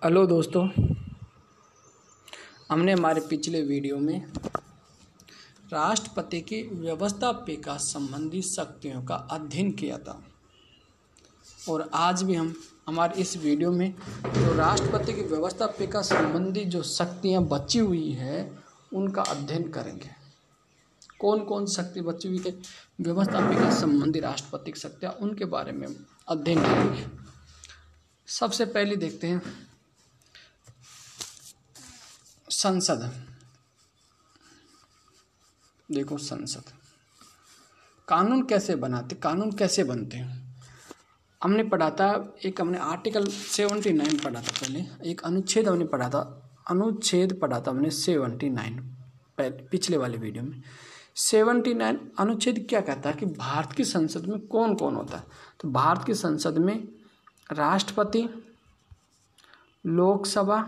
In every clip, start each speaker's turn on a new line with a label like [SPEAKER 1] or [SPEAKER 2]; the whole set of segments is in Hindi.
[SPEAKER 1] हेलो दोस्तों, हमने हमारे पिछले वीडियो में राष्ट्रपति की व्यवस्थापिका संबंधी शक्तियों का अध्ययन किया था और आज भी हम हमारे इस वीडियो में जो राष्ट्रपति की व्यवस्थापिका संबंधी जो शक्तियां बची हुई है उनका अध्ययन करेंगे। कौन कौन शक्ति बची हुई है व्यवस्थापिका संबंधी राष्ट्रपति की शक्तियाँ, उनके बारे में अध्ययन करेंगे। सबसे पहले देखते हैं संसद। देखो संसद कानून कैसे बनाते, कानून कैसे बनते हैं हमने पढ़ा था। हमने आर्टिकल 79 पढ़ा था, पहले एक अनुच्छेद हमने पढ़ा था, हमने 79 पिछले वाले वीडियो में। 79 अनुच्छेद क्या कहता है कि भारत की संसद में कौन कौन होता है। तो भारत की संसद में राष्ट्रपति, लोकसभा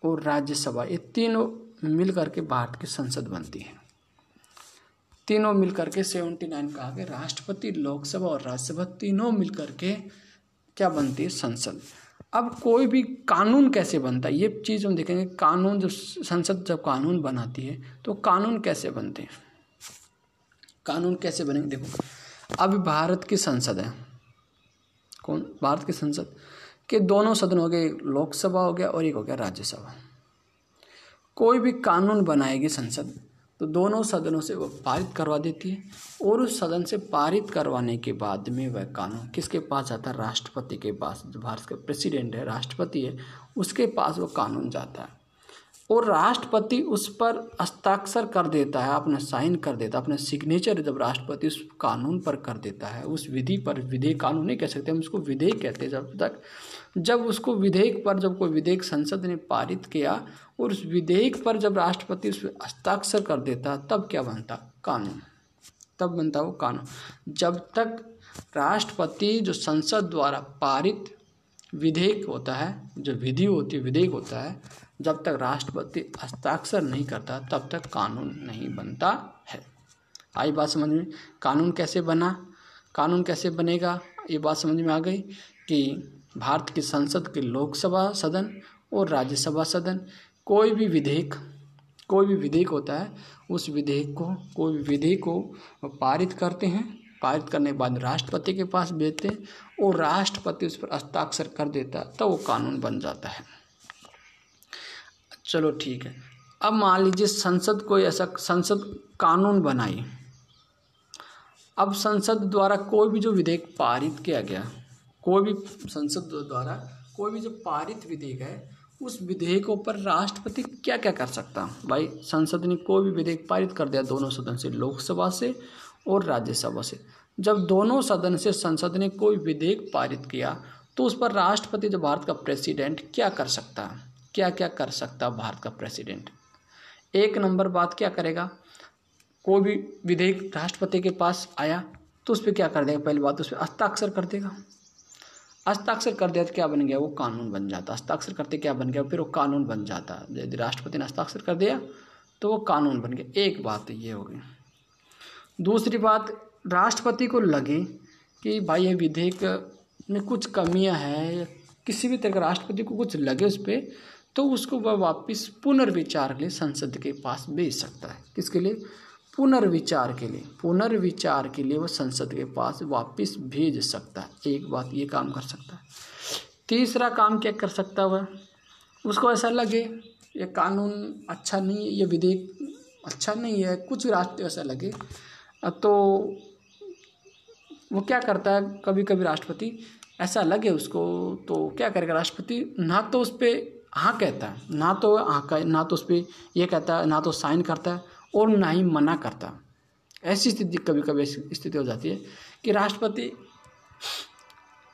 [SPEAKER 1] और राज्यसभा, ये तीनों मिलकर के भारत की संसद बनती है। तीनों मिलकर के 79 कहा कि राष्ट्रपति, लोकसभा और राज्यसभा तीनों मिलकर के क्या बनती है, संसद। अब कोई भी कानून कैसे बनता है ये चीज़ हम देखेंगे। कानून जब संसद जब कानून बनाती है तो कानून कैसे बनते हैं, कानून कैसे बनेंगे। देखो अब भारत की संसद है, कौन, भारत की संसद के दोनों सदन हो गए, एक लोकसभा हो गया और एक हो गया राज्यसभा। कोई भी कानून बनाएगी संसद तो दोनों सदनों से वो पारित करवा देती है और उस सदन से पारित करवाने के बाद में वह कानून किसके पास जाता है, राष्ट्रपति के पास। जो भारत का प्रेसिडेंट है, राष्ट्रपति है, उसके पास वो कानून जाता है और राष्ट्रपति उस पर हस्ताक्षर कर देता है, अपना साइन कर देता है, अपना सिग्नेचर जब राष्ट्रपति उस कानून पर कर देता है, उस विधि पर, विधेयक कानून नहीं कह सकते हम उसको, विधेयक कहते हैं। जब उसको विधेयक पर, जब कोई विधेयक संसद ने पारित किया और उस विधेयक पर जब राष्ट्रपति उस पर हस्ताक्षर कर देता तब क्या बनता, कानून। तब बनता वो कानून। जब तक राष्ट्रपति जो संसद द्वारा पारित विधेयक होता है, जो विधि होती है, विधेयक होता है, जब तक राष्ट्रपति हस्ताक्षर नहीं करता तब तक कानून नहीं बनता है। आई बात समझ में। कानून कैसे बना, कानून कैसे बनेगा, ये बात समझ में आ गई कि भारत की संसद के लोकसभा सदन और राज्यसभा सदन कोई भी विधेयक होता है, उस विधेयक को, कोई भी विधेयक को पारित करते हैं। पारित करने के बाद राष्ट्रपति के पास भेजते हैं और राष्ट्रपति उस पर हस्ताक्षर कर देता है तो वो कानून बन जाता है। चलो ठीक है। अब मान लीजिए संसद कोई ऐसा, संसद कानून बनाई। अब संसद द्वारा कोई भी जो विधेयक पारित किया गया, कोई भी संसद द्वारा कोई भी जो पारित विधेयक है, उस विधेयकों पर राष्ट्रपति क्या क्या कर सकता है। भाई संसद ने कोई भी विधेयक पारित कर दिया दोनों सदन से, लोकसभा से और राज्यसभा से। जब दोनों सदन से संसद ने कोई विधेयक पारित किया तो उस पर राष्ट्रपति, जो भारत का प्रेसिडेंट, क्या कर सकता है, क्या क्या कर सकता है भारत का प्रेसिडेंट। एक नंबर बात क्या करेगा, कोई भी विधेयक राष्ट्रपति के पास आया तो उस पर क्या कर देगा, पहली बात उस पर हस्ताक्षर कर देगा। हस्ताक्षर कर दिया तो क्या बन गया, वो कानून बन जाता। हस्ताक्षर करते क्या बन गया, फिर वो कानून बन जाता। यदि राष्ट्रपति ने हस्ताक्षर कर दिया तो वो कानून बन गया। एक बात ये हो गई। दूसरी बात, राष्ट्रपति को लगे कि भाई ये विधेयक में कुछ कमियां हैं, किसी भी तरह का राष्ट्रपति को कुछ लगे उस पर, तो उसको वह वापस पुनर्विचार के लिए संसद के पास भेज सकता है। किसके लिए, पुनर्विचार के लिए। पुनर्विचार के लिए वह संसद के पास वापस भेज सकता है। एक बात ये काम कर सकता है। तीसरा काम क्या कर सकता है, वह उसको ऐसा लगे ये कानून अच्छा नहीं है, ये विधेयक अच्छा नहीं है, कुछ राष्ट्र ऐसा लगे तो वो क्या करता है, कभी कभी राष्ट्रपति ऐसा लगे उसको तो क्या करेगा, राष्ट्रपति ना तो उस पर हाँ कहता है, ना तो उस पर ये कहता है, ना तो साइन करता है और ना ही मना करता। ऐसी स्थिति, कभी कभी ऐसी स्थिति हो जाती है कि राष्ट्रपति,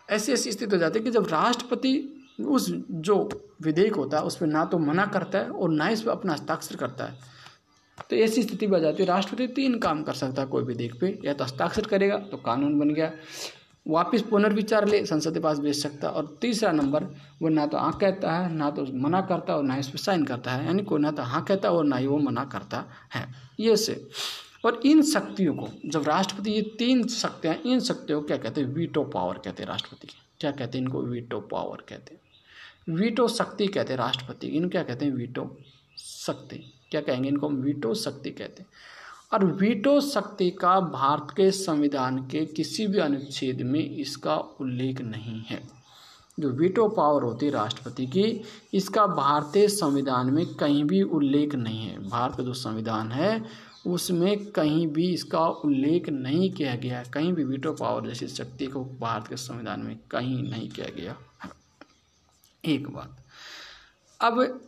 [SPEAKER 1] ऐसी स्थिति हो जाती है कि जब राष्ट्रपति उस जो विधेयक होता है उस पर ना तो मना करता है और ना इस पर अपना हस्ताक्षर करता है, तो ऐसी स्थिति हो जाती है। राष्ट्रपति तीन काम कर सकता है कोई विधेयक पे, या तो हस्ताक्षर करेगा तो कानून बन गया, वापस पुनर्विचार ले संसद के पास भेज सकता है, और तीसरा नंबर वो ना तो हाँ कहता है, ना तो मना करता और ना इस पर साइन करता है, यानी कोई ना तो हाँ कहता और ना ही वो मना करता है। ये से और इन शक्तियों को जब राष्ट्रपति, ये तीन शक्तियाँ, इन शक्तियों को क्या कहते हैं, वीटो पावर कहते हैं। राष्ट्रपति की क्या कहते हैं, इनको वीटो पावर कहते हैं। वीटो शक्ति कहते हैं राष्ट्रपति, इनको क्या कहते हैं, वीटो शक्ति। क्या कहेंगे इनको, वीटो शक्ति कहते हैं। और वीटो शक्ति का भारत के संविधान के किसी भी अनुच्छेद में इसका उल्लेख नहीं है। जो वीटो पावर होती है राष्ट्रपति की, इसका भारतीय संविधान में कहीं भी उल्लेख नहीं है। भारत का जो संविधान है उसमें कहीं भी इसका उल्लेख नहीं किया गया, कहीं भी वीटो पावर जैसी शक्ति को भारत के संविधान में कहीं नहीं किया गया। एक बात, अब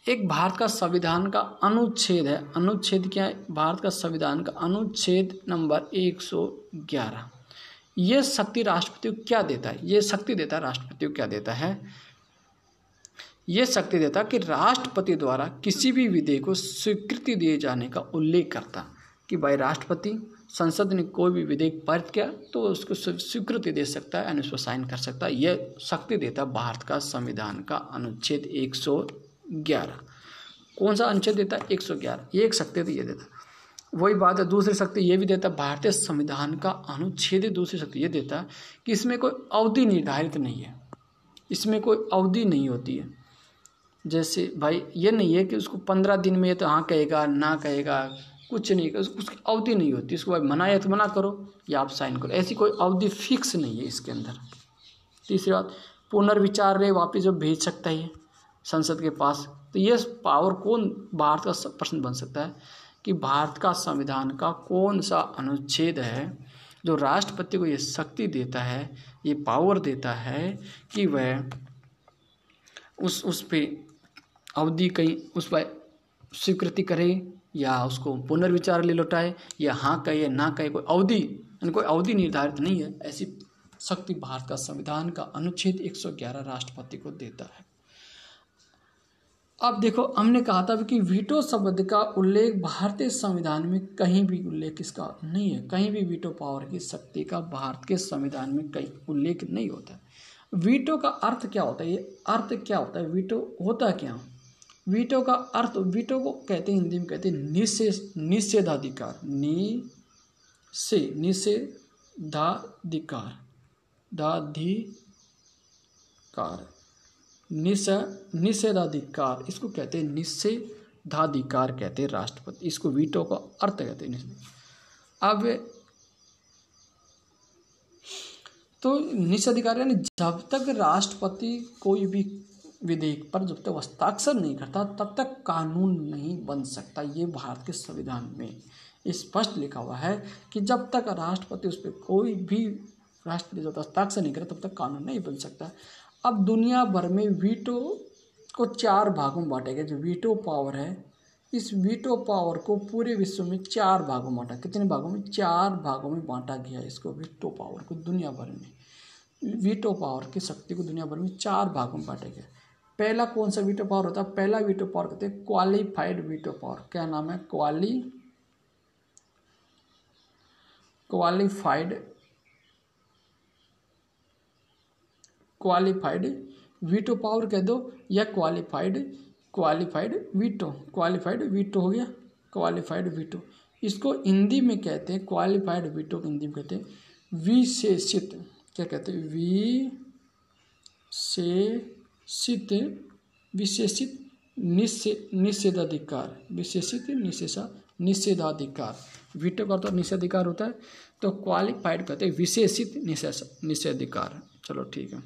[SPEAKER 1] एक भारत का संविधान का अनुच्छेद है, अनुच्छेद क्या है, भारत का संविधान का अनुच्छेद नंबर 111, ये शक्ति राष्ट्रपति को क्या देता है, ये शक्ति देता है राष्ट्रपति को क्या देता है, ये शक्ति देता है कि राष्ट्रपति द्वारा किसी भी विधेयक को स्वीकृति दिए जाने का उल्लेख करता कि भाई राष्ट्रपति संसद ने कोई भी विधेयक पारित किया तो उसको स्वीकृति दे सकता है, यानी उसको साइन कर सकता है। यह शक्ति देता है भारत का संविधान का अनुच्छेद 111। कौन सा अनुच्छेद देता है, 111, ये एक शक्ति तो ये देता है। वही बात है, दूसरी शक्ति ये भी देता है, भारतीय संविधान का अनुच्छेद दूसरी शक्ति ये देता है कि इसमें कोई अवधि निर्धारित नहीं है, इसमें कोई अवधि नहीं होती है। जैसे भाई ये नहीं है कि उसको 15 दिन में तो हाँ कहेगा ना कहेगा, कुछ नहीं, उसकी अवधि नहीं होती। इसको भाई मना है तो मना करो या आप साइन करो, ऐसी कोई अवधि फिक्स नहीं है इसके अंदर। तीसरी बात, पुनर्विचार रे वापस जो भेज सकता है संसद के पास, तो ये पावर कौन भारत का प्रश्न बन सकता है कि भारत का संविधान का कौन सा अनुच्छेद है जो राष्ट्रपति को ये शक्ति देता है, ये पावर देता है कि वह उस पे अवधि कहीं उस पर स्वीकृति करे या उसको पुनर्विचार ले लौटाए या हाँ कहे या ना कहे, कोई अवधि, कोई अवधि निर्धारित नहीं है। ऐसी शक्ति भारत का संविधान का अनुच्छेद 111 राष्ट्रपति को देता है। अब देखो, हमने कहा था कि वीटो शब्द का उल्लेख भारतीय संविधान में कहीं भी उल्लेख इसका नहीं है, कहीं भी वीटो पावर की शक्ति का भारत के संविधान में कहीं उल्लेख नहीं होता है। वीटो का अर्थ क्या होता है, ये अर्थ क्या होता है, वीटो होता क्या, वीटो का अर्थ, वीटो को कहते हैं हिंदी में कहते हैं निषेधाधिकार, निषेधाधिकार, इसको कहते हैं निषेधाधिकार कहते हैं राष्ट्रपति, इसको वीटो का अर्थ कहते हैं। अब तो निषेधाधिकार यानी जब तक राष्ट्रपति कोई भी विधेयक पर जब तक हस्ताक्षर नहीं करता तब तक कानून नहीं बन सकता। ये भारत के संविधान में स्पष्ट लिखा हुआ है कि जब तक राष्ट्रपति उस पर कोई भी राष्ट्रपति जब तक हस्ताक्षर नहीं करता तब तक कानून नहीं बन सकता। अब दुनिया भर में वीटो को 4 भागों में बांटा गया। जो वीटो पावर है, इस वीटो पावर को पूरे विश्व में 4 भागों में बांटा, कितने भागों में, 4 भागों में बांटा गया। इसको वीटो पावर को दुनिया भर में, वीटो पावर की शक्ति को दुनिया भर में 4 भागों में बांटा गया। पहला कौन सा वीटो पावर होता है, पहला वीटो पावर कहते हैं क्वालिफाइड वीटो पावर। क्या नाम है, क्वालिफाइड वीटो पावर कह दो या क्वालिफाइड वीटो हो गया, क्वालिफाइड वीटो। इसको हिंदी में कहते हैं, क्वालिफाइड वीटो को हिंदी में कहते हैं विशेषित, क्या कहते हैं, विशेषित निषेधाधिकार। वीटो का तो निषेधाधिकार होता है, तो क्वालिफाइड कहते हैं विशेषित निषेधाधिकार। चलो ठीक है।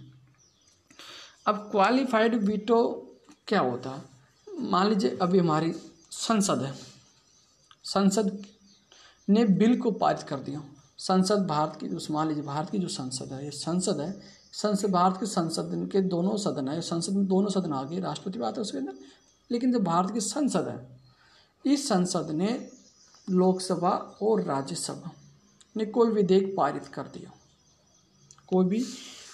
[SPEAKER 1] अब क्वालिफाइड वीटो क्या होता है, मान लीजिए अभी हमारी संसद है, संसद ने बिल को पारित कर दिया। संसद भारत की, मान लीजिए भारत की जो संसद है, ये संसद है, संसद भारत के संसद के दोनों सदन है, संसद में दोनों सदन आ गए, राष्ट्रपति बात है उसके अंदर। लेकिन जो भारत की संसद है, इस संसद ने लोकसभा और राज्यसभा ने कोई विधेयक पारित कर दिया, कोई भी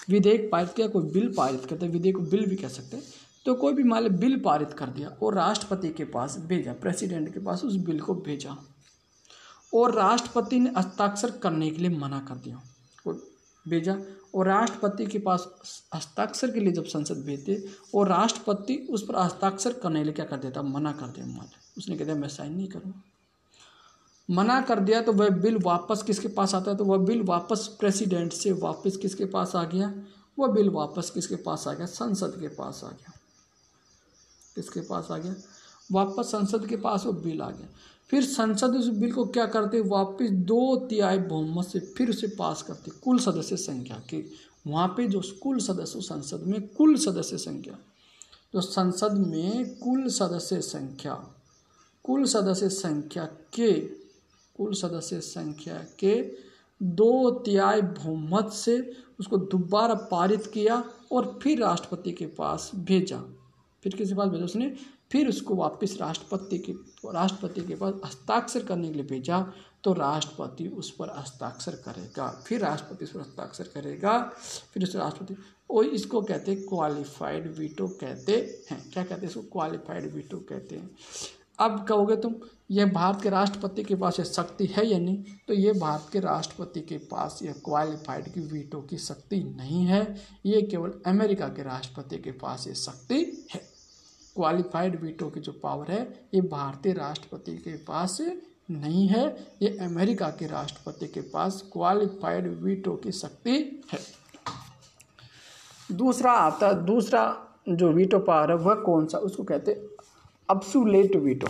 [SPEAKER 1] विधेयक पारित किया, कोई बिल पारित करते, विधेयक को बिल भी कह सकते हैं। तो कोई भी मान लो बिल पारित कर दिया और राष्ट्रपति के पास भेजा, प्रेसिडेंट के पास उस बिल को भेजा और राष्ट्रपति ने हस्ताक्षर करने के लिए मना कर दिया, भेजा और राष्ट्रपति के पास हस्ताक्षर के लिए जब संसद भेजते और राष्ट्रपति उस पर हस्ताक्षर करने के लिए क्या कर देता, मना कर दिया, उसने कह दिया मैं साइन नहीं करूँगा, मना कर दिया। तो वह बिल वापस किसके पास आता है, तो वह बिल वापस प्रेसिडेंट से वापस किसके पास आ गया, वो बिल वापस किसके पास आ गया, संसद के पास आ गया। किसके पास आ गया, वापस संसद के पास वो बिल आ गया। फिर संसद उस बिल को क्या करते, वापस 2/3 बहुमत से फिर उसे पास करते कुल सदस्य संख्या के। वहाँ पे जो कुल सदस्य संसद में कुल सदस्य संख्या, जो संसद में कुल सदस्य संख्या के 2/3 बहुमत से उसको दोबारा पारित किया और फिर राष्ट्रपति के पास भेजा। फिर किसके पास भेजा उसने, फिर उसको वापस राष्ट्रपति के पास हस्ताक्षर करने के लिए भेजा। तो राष्ट्रपति उस पर हस्ताक्षर करेगा, फिर राष्ट्रपति उस पर हस्ताक्षर करेगा, फिर उस राष्ट्रपति, और इसको कहते हैं क्वालिफाइड वीटो कहते हैं। क्या कहते हैं इसको, क्वालिफाइड वीटो कहते हैं। अब कहोगे तुम ये भारत के राष्ट्रपति के पास ये शक्ति है या नहीं, तो ये भारत के राष्ट्रपति के पास ये क्वालिफाइड की वीटो की शक्ति नहीं है, ये केवल अमेरिका के राष्ट्रपति के पास ये शक्ति है। क्वालिफाइड वीटो की जो पावर है ये भारतीय राष्ट्रपति के पास नहीं है, ये अमेरिका के राष्ट्रपति के पास क्वालिफाइड वीटो की शक्ति है। दूसरा आता है, दूसरा जो वीटो पावर है वह कौन सा, उसको कहते हैं अब्सोल्यूट वीटो।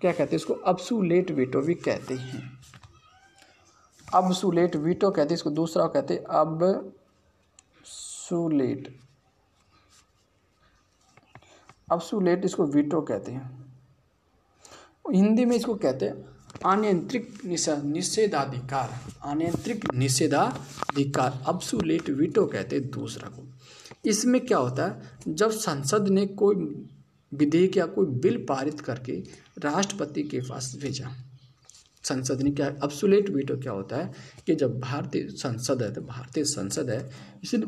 [SPEAKER 1] क्या कहते हैं इसको, अब्सोल्यूट वीटो भी कहते हैं। अब्सोल्यूट वीटो कहते हैं इसको, दूसरा कहते हैं अब्सोल्यूट इसको वीटो कहते हैं। हिंदी में इसको कहते हैं अनियंत्रित निषेधाधिकार, अनियंत्रित निषेधाधिकार, अब्सोल्यूट वीटो कहते हैं दूसरा को। इसमें क्या होता है, जब संसद ने कोई विधेयक या कोई बिल पारित करके राष्ट्रपति के पास भेजा, संसद ने क्या, अब्सोल्यूट वीटो क्या होता है कि जब भारतीय संसद है, तो भारतीय संसद है, इसने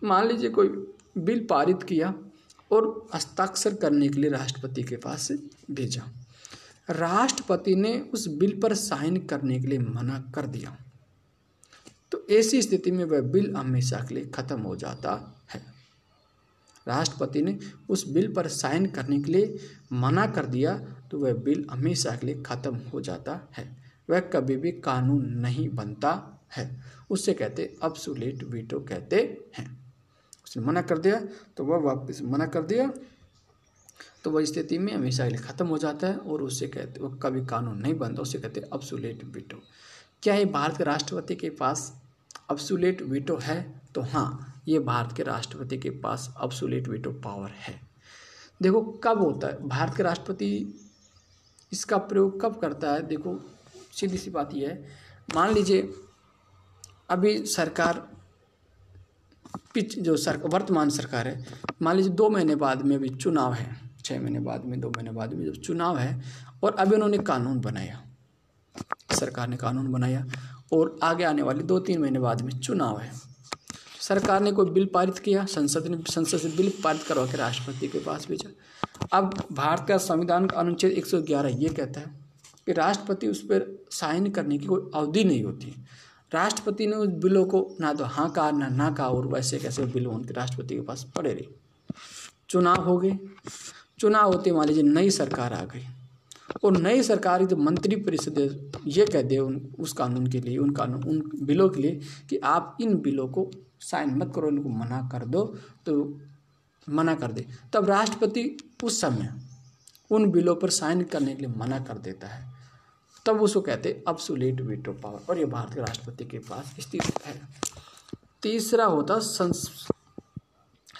[SPEAKER 1] मान लीजिए कोई बिल पारित किया और हस्ताक्षर करने के लिए राष्ट्रपति के पास भेजा, राष्ट्रपति ने उस बिल पर साइन करने के लिए मना कर दिया, तो ऐसी स्थिति में वह बिल हमेशा के लिए खत्म हो जाता है। राष्ट्रपति ने उस बिल पर साइन करने के लिए मना कर दिया तो वह बिल हमेशा के लिए खत्म हो जाता है, वह कभी भी कानून नहीं बनता है। उससे कहते अब्सोल्यूट वीटो कहते हैं। उसने मना कर दिया तो वह वापस मना कर दिया तो वह स्थिति में हमेशा के लिए खत्म हो जाता है और उससे कहते वह कभी कानून नहीं बनता, उससे कहते अब्सोल्यूट वीटो। क्या ये भारत के राष्ट्रपति के पास अब्सोल्यूट वीटो है, तो हाँ, ये भारत के राष्ट्रपति के पास अब्सोल्यूट वीटो पावर है। देखो कब होता है भारत के राष्ट्रपति इसका प्रयोग कब करता है, देखो सीधी सी बात यह है, मान लीजिए अभी सरकार वर्तमान सरकार है, मान लीजिए 2 महीने बाद में अभी चुनाव है, 6 महीने बाद में 2 महीने बाद में जब चुनाव है और अभी उन्होंने कानून बनाया, सरकार ने कानून बनाया और आगे आने वाले 2-3 महीने बाद में चुनाव है, सरकार ने कोई बिल पारित किया, संसद से बिल पारित करवा के राष्ट्रपति के पास भेजा। अब भारत का संविधान का अनुच्छेद 111 ये कहता है कि राष्ट्रपति उस पर साइन करने की कोई अवधि नहीं होती। राष्ट्रपति ने उस बिलों को ना तो हाँ कहा ना कहा और वैसे कैसे बिल उनके राष्ट्रपति के पास पड़े रहे। चुनाव हो गए, चुनाव होते मान लीजिए नई सरकार आ गई और नई सरकार की जो मंत्री परिषद ये कह दे उस कानून के लिए, उन बिलों के लिए कि आप इन बिलों को साइन मत करो, इनको मना कर दो, तो मना कर दे, तब राष्ट्रपति उस समय उन बिलों पर साइन करने के लिए मना कर देता है, तब उसको कहते हैं अब्सोल्यूट वीटो पावर, और ये भारत के राष्ट्रपति के पास स्थित है। तीसरा होता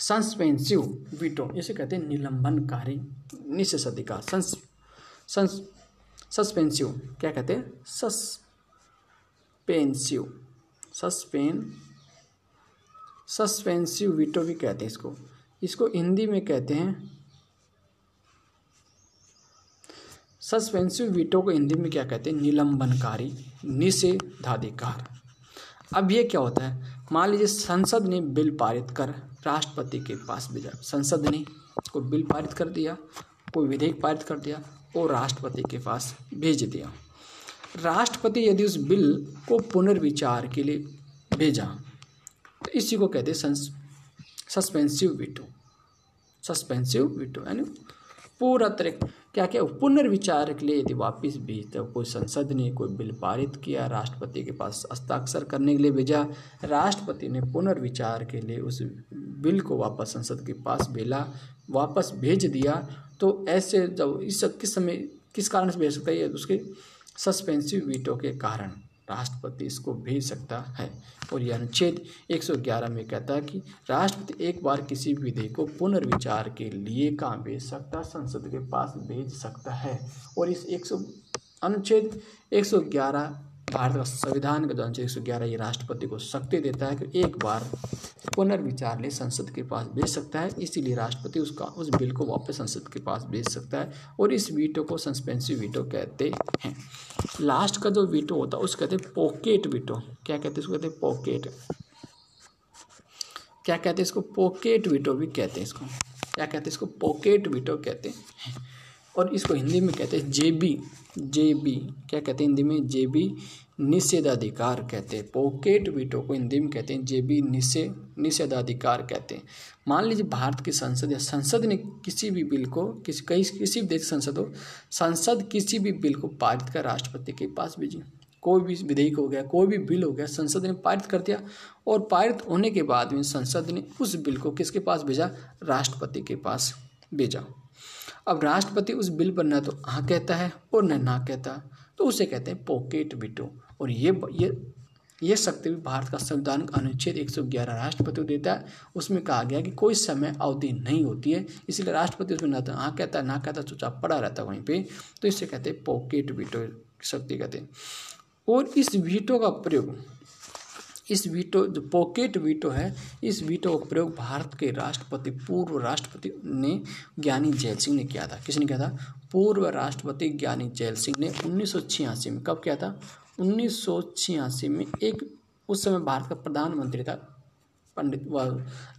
[SPEAKER 1] सस्पेंसिव वीटो, इसे कहते हैं निलंबनकारी निषेधाधिकार। सस्पेंसिव क्या कहते हैं, सस्पेंसिव वीटो भी कहते हैं इसको हिंदी में कहते हैं सस्पेंसिव वीटो को हिंदी में क्या कहते हैं, निलंबनकारी निषेधाधिकार। अब ये क्या होता है, मान लीजिए संसद ने बिल पारित कर राष्ट्रपति के पास भेजा, संसद ने कोई बिल पारित कर दिया, कोई विधेयक पारित कर दिया और राष्ट्रपति के पास भेज दिया। राष्ट्रपति यदि उस बिल को पुनर्विचार के लिए भेजा तो इसी को कहते हैं सस्पेंसिव वीटो यानी पूरा तरह क्या क्या पुनर्विचार के लिए यदि वापस भेजता, कोई संसद ने कोई बिल पारित किया, राष्ट्रपति के पास हस्ताक्षर करने के लिए भेजा, राष्ट्रपति ने पुनर्विचार के लिए उस बिल को वापस संसद के पास वापस भेज दिया, तो ऐसे जब किस समय किस कारण से भेज सकता है, उसके सस्पेंसिव वीटो के कारण राष्ट्रपति इसको भेज सकता है। और यह अनुच्छेद 111 में कहता है कि राष्ट्रपति एक बार किसी विधेयक को पुनर्विचार के लिए कहाँ भेज सकता, संसद के पास भेज सकता है। और इस अनुच्छेद 111 भारत का संविधान का जो अनुच्छेद 111 ये राष्ट्रपति को शक्ति देता है कि एक बार पुनर्विचार लिए संसद के पास भेज सकता है, इसीलिए राष्ट्रपति उस बिल को वापस संसद के पास भेज सकता है। और इस वीटो को सस्पेंसिव वीटो कहते हैं। लास्ट का जो वीटो होता है उसको कहते हैं पॉकेट वीटो। क्या कहते हैं इसको? कहते हैं पॉकेट। क्या कहते हैं इसको? पॉकेट वीटो भी कहते हैं इसको। क्या कहते हैं इसको? पॉकेट वीटो कहते हैं। और इसको हिंदी में कहते हैं जेबी। क्या कहते हैं हिंदी में? जेबी निषेधाधिकार कहते हैं। पॉकेट वीटो को हिंदी में कहते हैं जेबी निषेधाधिकार कहते हैं। मान लीजिए भारत की संसद या संसद ने किसी भी बिल को किसी भी देश संसद हो, संसद किसी भी बिल को पारित कर राष्ट्रपति के पास भेजी। कोई भी विधेयक हो गया, कोई भी बिल हो गया, संसद ने पारित कर दिया, और पारित होने के बाद में संसद ने उस बिल को किसके पास भेजा? राष्ट्रपति के पास भेजा। अब राष्ट्रपति उस बिल पर न तो हाँ कहता है और न ना कहता, तो उसे कहते हैं पॉकेट वीटो। और ये शक्ति भी भारत का संविधान का अनुच्छेद 111 राष्ट्रपति को देता है। उसमें कहा गया कि कोई समय अवधि नहीं होती है, इसलिए राष्ट्रपति उसमें ना तो हाँ कहता है ना कहता, चुपचाप पड़ा रहता है वहीं पे, तो इसे कहते हैं पॉकेट वीटो शक्ति कहते हैं। और इस वीटो का प्रयोग, इस वीटो जो पॉकेट वीटो है, इस वीटो का प्रयोग भारत के पूर्व राष्ट्रपति ने ज्ञानी जैल सिंह ने किया था। किसने किया था? पूर्व राष्ट्रपति ज्ञानी जैल सिंह ने 1986 में। कब किया था? 1986 में। उस समय भारत का प्रधानमंत्री था पंडित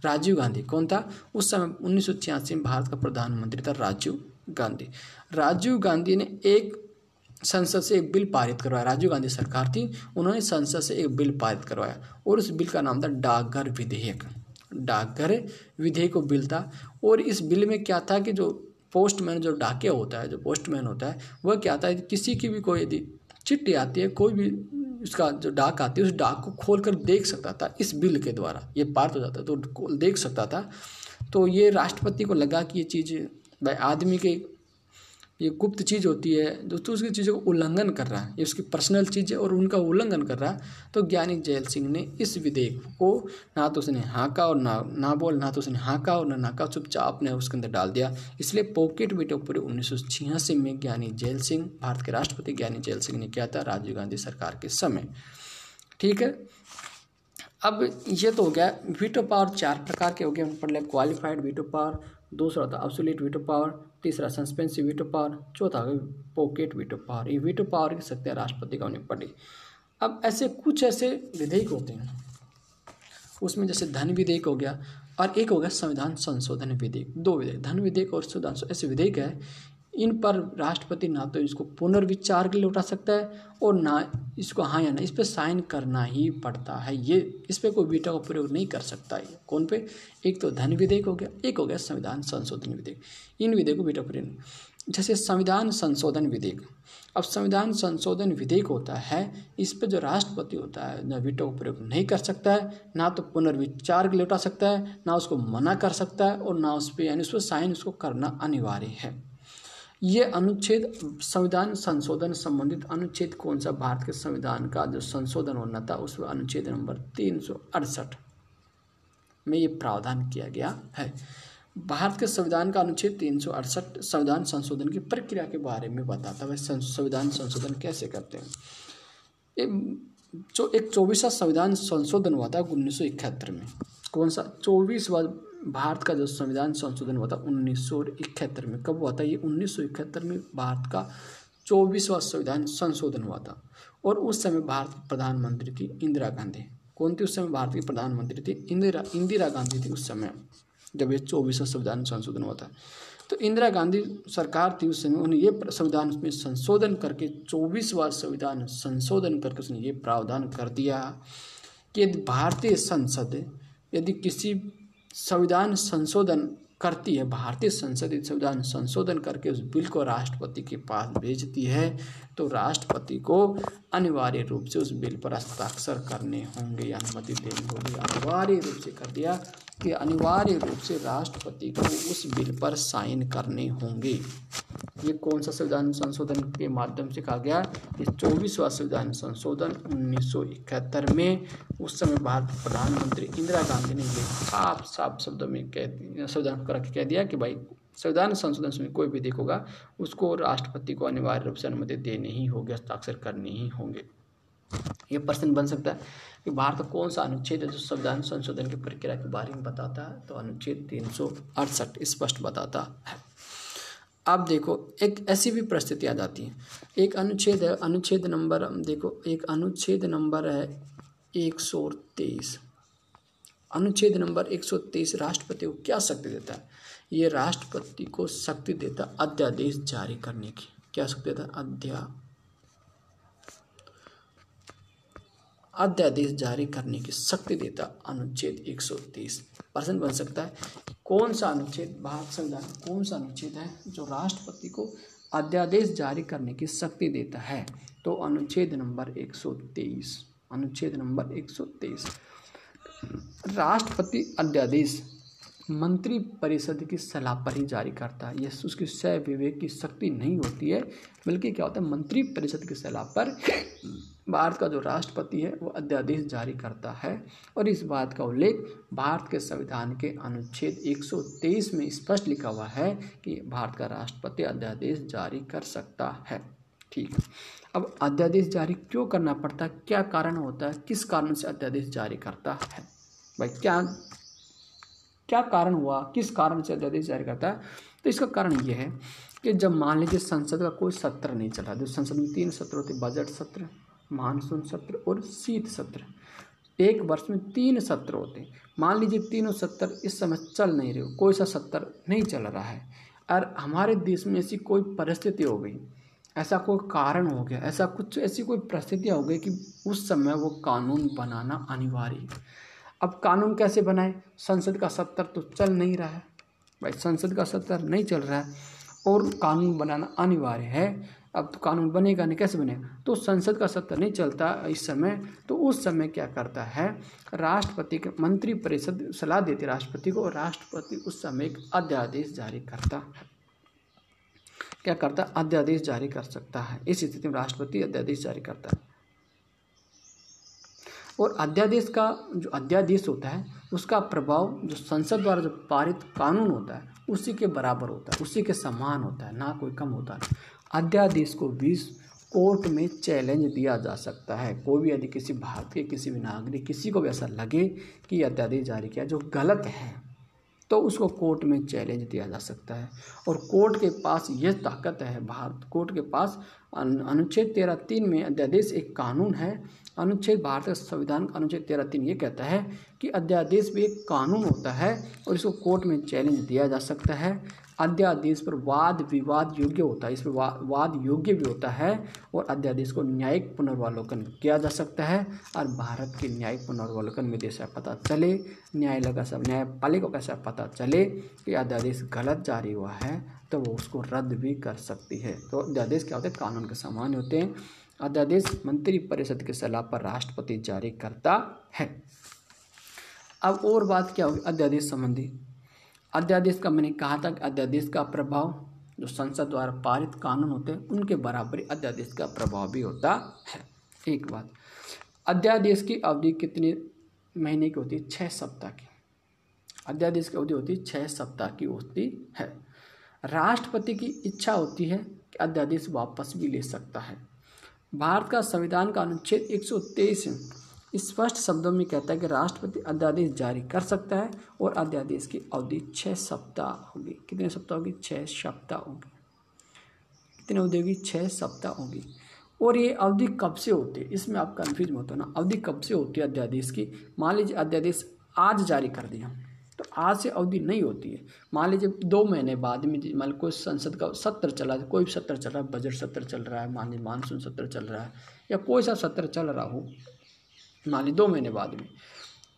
[SPEAKER 1] राजीव गांधी। कौन था उस समय? 1986 में भारत का प्रधानमंत्री था राजीव गांधी। राजीव गांधी ने एक संसद से एक बिल पारित करवाया। राजीव गांधी सरकार थी, उन्होंने संसद से एक बिल पारित करवाया, और उस बिल का नाम था डाकघर विधेयक। डाकघर विधेयक को बिल था। और इस बिल में क्या था कि जो पोस्टमैन, जो डाकिया होता है, जो पोस्टमैन होता है, वह क्या आता है, किसी की भी कोई यदि चिट्ठी आती है, कोई भी उसका जो डाक आती है, उस डाक को खोलकर देख सकता था। इस बिल के द्वारा ये पारित हो जाता तो देख सकता था। तो ये राष्ट्रपति को लगा कि ये चीज़ भाई आदमी के ये गुप्त चीज़ होती है, जो तो उसकी चीज़ों को उल्लंघन कर रहा है, ये उसकी पर्सनल चीज़ है और उनका उल्लंघन कर रहा है। तो ज्ञानी जैल सिंह ने इस विधेयक को ना तो उसने हाँ का और ना तो उसने हाँ का और ना का, चुपचाप ने उसके अंदर डाल दिया। इसलिए पॉकेट वीटो पूरे 1986 में ज्ञानी जैल सिंह, भारत के राष्ट्रपति ज्ञानी जैल सिंह ने किया था राजीव गांधी सरकार के समय। ठीक है, अब ये तो हो गया वीटो पावर। 4 प्रकार के हो गए, पढ़ लें। क्वालिफाइड वीटो पावर, दूसरा होता है एब्सोल्यूट वीटो पावर, तीसरा सस्पेंसिव वीटो पावर, चौथा है पॉकेट वीटो पावर। ये वीटो पावर की शक्ति राष्ट्रपति का उन्हें पड़ी। अब कुछ ऐसे विधेयक होते हैं, उसमें जैसे धन विधेयक हो गया और एक हो गया संविधान संशोधन विधेयक। 2 विधेयक, धन विधेयक और संविधान ऐसे विधेयक है, इन पर राष्ट्रपति ना तो इसको पुनर्विचार के लिए उठा सकता है और ना इसको हाँ या ना, इस पर साइन करना ही पड़ता है। ये इस पर कोई वीटो का प्रयोग नहीं कर सकता है। कौन पे? एक तो धन विधेयक हो गया, एक हो गया संविधान संशोधन विधेयक। इन विधेयक को वीटो प्रयोग, जैसे संविधान संशोधन विधेयक। अब संविधान संशोधन विधेयक होता है, इस पर जो राष्ट्रपति होता है ना वीटो का प्रयोग नहीं कर सकता है, ना तो पुनर्विचार के लिए उठा सकता है, ना उसको मना कर सकता है, और ना उस पर यानी उस पर साइन उसको करना अनिवार्य है। ये अनुच्छेद संविधान संशोधन संबंधित अनुच्छेद कौन सा? भारत के संविधान का जो संशोधन होना था उस अनुच्छेद नंबर 368 में ये प्रावधान किया गया है। भारत के संविधान का अनुच्छेद 368 संविधान संशोधन की प्रक्रिया के बारे में बताता है। संविधान संशोधन कैसे करते हैं? जो एक 24वां संविधान संशोधन हुआ था 1971 में। कौन सा? 24वां भारत का जो संविधान संशोधन हुआ था 1971 में। कब हुआ था ये? 1971 में भारत का 24वां संविधान संशोधन हुआ था। और उस समय भारत की प्रधानमंत्री थी इंदिरा गांधी। कौन थी उस समय भारत की प्रधानमंत्री थी? इंदिरा गांधी थी उस समय जब ये 24वां संविधान संशोधन हुआ था। तो इंदिरा गांधी सरकार थी उस समय, उन्हें ये संविधान में संशोधन करके 24वां संविधान संशोधन करके उसने ये प्रावधान कर दिया कि भारतीय संसद यदि किसी संविधान संशोधन करती है, भारतीय संसद संविधान संशोधन करके उस बिल को राष्ट्रपति के पास भेजती है, तो राष्ट्रपति को अनिवार्य रूप से उस बिल पर हस्ताक्षर करने होंगे या अनुमति देनी होगी। अनिवार्य रूप से कर दिया कि अनिवार्य रूप से राष्ट्रपति को उस बिल पर साइन करने होंगे। ये कौन सा संविधान संशोधन के माध्यम से कहा गया? ये 24वां संविधान संशोधन 1971 में उस समय भारत प्रधानमंत्री इंदिरा गांधी ने ये साफ साफ शब्दों में संविधान करके कह दिया कि भाई संविधान संशोधन में कोई भी देखोगा उसको राष्ट्रपति को अनिवार्य रूप से अनुमति देनी ही होगी, हस्ताक्षर करने ही होंगे। ये प्रश्न बन सकता है कि भारत का कौन सा अनुच्छेद है जो संविधान संशोधन की प्रक्रिया के बारे में बताता है? तो अनुच्छेद 368 स्पष्ट बताता है। अब देखो एक ऐसी भी परिस्थिति आ जाती है, एक अनुच्छेद है, अनुच्छेद नंबर देखो, एक अनुच्छेद नंबर है 123। अनुच्छेद नंबर 123 राष्ट्रपति को क्या शक्ति देता है? ये राष्ट्रपति को शक्ति देता अध्यादेश जारी करने की। क्या शक्ति देता? अध्यादेश जारी करने की शक्ति देता अनुच्छेद 123। प्रश्न बन सकता है कौन सा अनुच्छेद भारत संविधान कौन सा अनुच्छेद है जो राष्ट्रपति को अध्यादेश जारी करने की शक्ति देता है? तो अनुच्छेद नंबर 123। अनुच्छेद नंबर 123 राष्ट्रपति अध्यादेश मंत्री परिषद की सलाह पर ही जारी करता है। यह उसकी स्वयं विवेक की शक्ति नहीं होती है, बल्कि क्या होता है, मंत्री परिषद की सलाह पर भारत का जो राष्ट्रपति है वो अध्यादेश जारी करता है। और इस बात का उल्लेख भारत के संविधान के अनुच्छेद 123 में स्पष्ट लिखा हुआ है कि भारत का राष्ट्रपति अध्यादेश जारी कर सकता है। ठीक, अब अध्यादेश जारी क्यों करना पड़ता है? क्या कारण होता है? किस कारण से अध्यादेश जारी करता है? भाई क्या कारण हुआ, किस कारण से अध्यादेश जारी करता है? तो इसका कारण यह है कि जब मान लीजिए संसद का कोई सत्र नहीं चला, जो संसद में 3 सत्र होते, बजट सत्र, मानसून सत्र और शीत सत्र, एक वर्ष में 3 सत्र होते। मान लीजिए तीनों सत्र इस समय चल नहीं रहे, कोई सा सत्र नहीं चल रहा है और हमारे देश में ऐसी कोई परिस्थिति हो गई, ऐसा कोई कारण हो गया, ऐसी कोई परिस्थितियाँ हो गई कि उस समय वो कानून बनाना अनिवार्य है। अब कानून कैसे बनाए? संसद का सत्र तो चल नहीं रहा है भाई, संसद का सत्र नहीं चल रहा है और कानून बनाना अनिवार्य है। अब तो कानून बनेगा नहीं, कैसे बनेगा? तो संसद का सत्र नहीं चलता इस समय, तो उस समय क्या करता है, राष्ट्रपति के मंत्री परिषद सलाह देती राष्ट्रपति को, और राष्ट्रपति उस समय एक अध्यादेश जारी करता है। क्या करता? अध्यादेश जारी कर सकता है। इस स्थिति में राष्ट्रपति अध्यादेश जारी करता है। और अध्यादेश का जो अध्यादेश होता है उसका प्रभाव जो संसद द्वारा जो पारित कानून होता है उसी के बराबर होता है, उसी के समान होता है, ना कोई कम होता है। अध्यादेश को भी कोर्ट में चैलेंज दिया जा सकता है। कोई भी यदि किसी भारत के किसी भी नागरिक, किसी को भी ऐसा लगे कि अध्यादेश जारी किया जो गलत है, तो उसको कोर्ट में चैलेंज दिया जा सकता है। और कोर्ट के पास यह ताकत है, भारत कोर्ट के पास अनुच्छेद 13(3) में अध्यादेश एक कानून है। अनुच्छेद भारत का संविधान का अनुच्छेद 13(3) ये कहता है कि अध्यादेश भी एक कानून होता है और इसको कोर्ट में चैलेंज दिया जा सकता है। अध्यादेश पर वाद विवाद योग्य होता है, इस पर वाद योग्य भी होता है और अध्यादेश को न्यायिक पुनर्वालोकन किया जा सकता है। और भारत के न्यायिक पुनर्वालोकन में जैसा पता चले, न्यायपालिका को कैसा पता चले कि अध्यादेश गलत जारी हुआ है, तो वो उसको रद्द भी कर सकती है। तो अध्यादेश क्या होते हैं? कानून के समान होते हैं। अध्यादेश मंत्री परिषद की सलाह पर राष्ट्रपति जारी करता है। अब और बात क्या होगी अध्यादेश संबंधी? अध्यादेश का मैंने कहा था कि अध्यादेश का प्रभाव जो संसद द्वारा पारित कानून होते हैं उनके बराबरी अध्यादेश का प्रभाव भी होता है। एक बात, अध्यादेश की अवधि कितने महीने की होती है? 6 सप्ताह की। अध्यादेश की अवधि होती है 6 सप्ताह की होती है। राष्ट्रपति की इच्छा होती है कि अध्यादेश वापस भी ले सकता है। भारत का संविधान का अनुच्छेद 123 स्पष्ट शब्दों में कहता है कि राष्ट्रपति अध्यादेश जारी कर सकता है और अध्यादेश की अवधि 6 सप्ताह होगी। कितने सप्ताह होगी? 6 सप्ताह होगी। कितनी अवधि होगी? 6 सप्ताह होगी। और ये अवधि कब से होती है, इसमें आप कन्फ्यूज मत होना। अवधि कब से होती है अध्यादेश की? मान लीजिए अध्यादेश आज जारी कर दिया तो आज से अवधि नहीं होती है। मान लीजिए 2 महीने बाद में, मान लीजिए कोई संसद का सत्र चला, कोई भी सत्र चल रहा है, बजट सत्र चल रहा है, मान लीजिए मानसून सत्र चल रहा है या कोई सा सत्र चल रहा हो, मान लीजिए 2 महीने बाद में,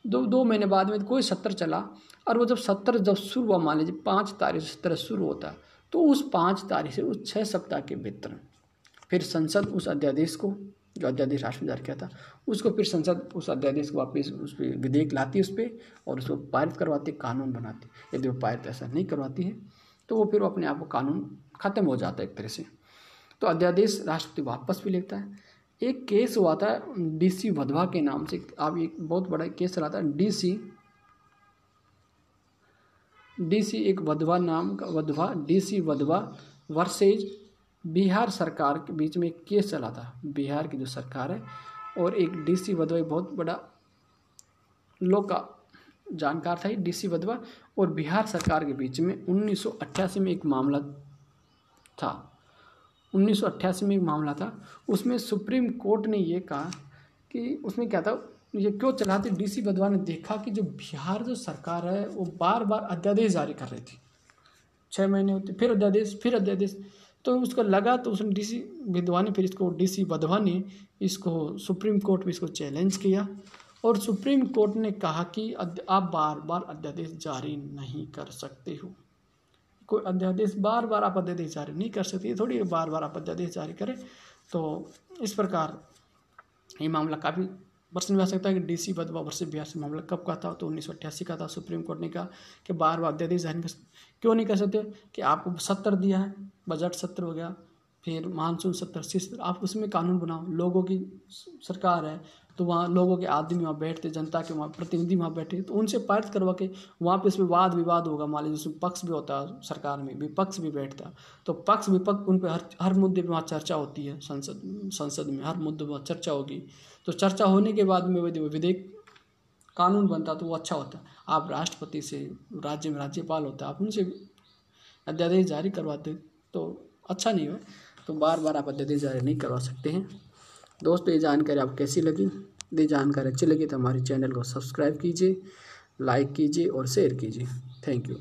[SPEAKER 1] 2 महीने बाद में कोई सत्र चला और वो जब 70 जब शुरू हुआ, मान लीजिए 5 तारीख से 70 शुरू होता है, तो उस 5 तारीख से उस 6 सप्ताह के भीतर फिर संसद उस अध्यादेश को, जो अध्यादेश राष्ट्रपति जारी किया था, उसको फिर संसद उस अध्यादेश को वापस उस पर विधेयक लाती है उस पर, और उसको पारित करवाती, कानून बनाती। यदि वो पारित ऐसा नहीं करवाती है तो वो फिर वो अपने आप को कानून खत्म हो जाता है एक तरह से। तो अध्यादेश राष्ट्रपति वापस भी लेता है। एक केस हुआ था DC वधवा के नाम से, अब एक बहुत बड़ा केस चला था, DC एक वधवा नाम का वधवा DC वधवा वर्सेज बिहार सरकार के बीच में एक केस चला था। बिहार की जो सरकार है और एक DC वधवा, एक बहुत बड़ा लोग का जानकार था DC वधवा, और बिहार सरकार के बीच में 1988 में एक मामला था। 1988 में एक मामला था, उसमें सुप्रीम कोर्ट ने ये कहा कि उसमें क्या था, ये क्यों चला था, DC वधवा ने देखा कि जो बिहार जो सरकार है वो बार बार अध्यादेश जारी कर रही थी, 6 महीने होते फिर अध्यादेश, तो उसको लगा, तो उसने DC वधवा ने फिर इसको DC वधवा ने इसको सुप्रीम कोर्ट में इसको चैलेंज किया, और सुप्रीम कोर्ट ने कहा कि आप बार बार अध्यादेश जारी नहीं कर सकते हो। कोई अध्यादेश बार बार आप अध्यादेश जारी नहीं कर सकते, थोड़ी बार बार आप अध्यादेश जारी करें। तो इस प्रकार ये मामला काफ़ी प्रश्न में आ सकता है कि DC वधवा वर्सेस बिहार से मामला कब का था, तो 1988 का था। सुप्रीम कोर्ट ने कहा कि बार बार अध्यादेश जारी क्यों नहीं कर सकते, कि आपको सत्र दिया है, बजट सत्र हो गया, फिर मानसून सत्र, आप उसमें कानून बनाओ। लोगों की सरकार है तो वहाँ लोगों के आदमी वहाँ बैठते, जनता के वहाँ प्रतिनिधि वहाँ बैठे, तो उनसे पारित करवा के वहाँ पे इसमें वाद विवाद होगा। मान लीजिए उसमें पक्ष भी होता है सरकार में, विपक्ष भी बैठता, तो पक्ष विपक्ष उन पर हर मुद्दे पे वहाँ चर्चा होती है। संसद में हर मुद्दे पर चर्चा होगी, तो चर्चा होने के बाद में विधेयक कानून बनता, तो वो अच्छा होता। आप राष्ट्रपति से, राज्य में राज्यपाल होता, आप उनसे अध्यादेश जारी करवाते तो अच्छा नहीं हो। तो बार बार आप अध्यादेश जारी नहीं करवा सकते हैं। दोस्तों, ये जानकारी आपको कैसी लगी? यदि जानकारी अच्छी लगी तो हमारे चैनल को सब्सक्राइब कीजिए, लाइक कीजिए और शेयर कीजिए। Thank you.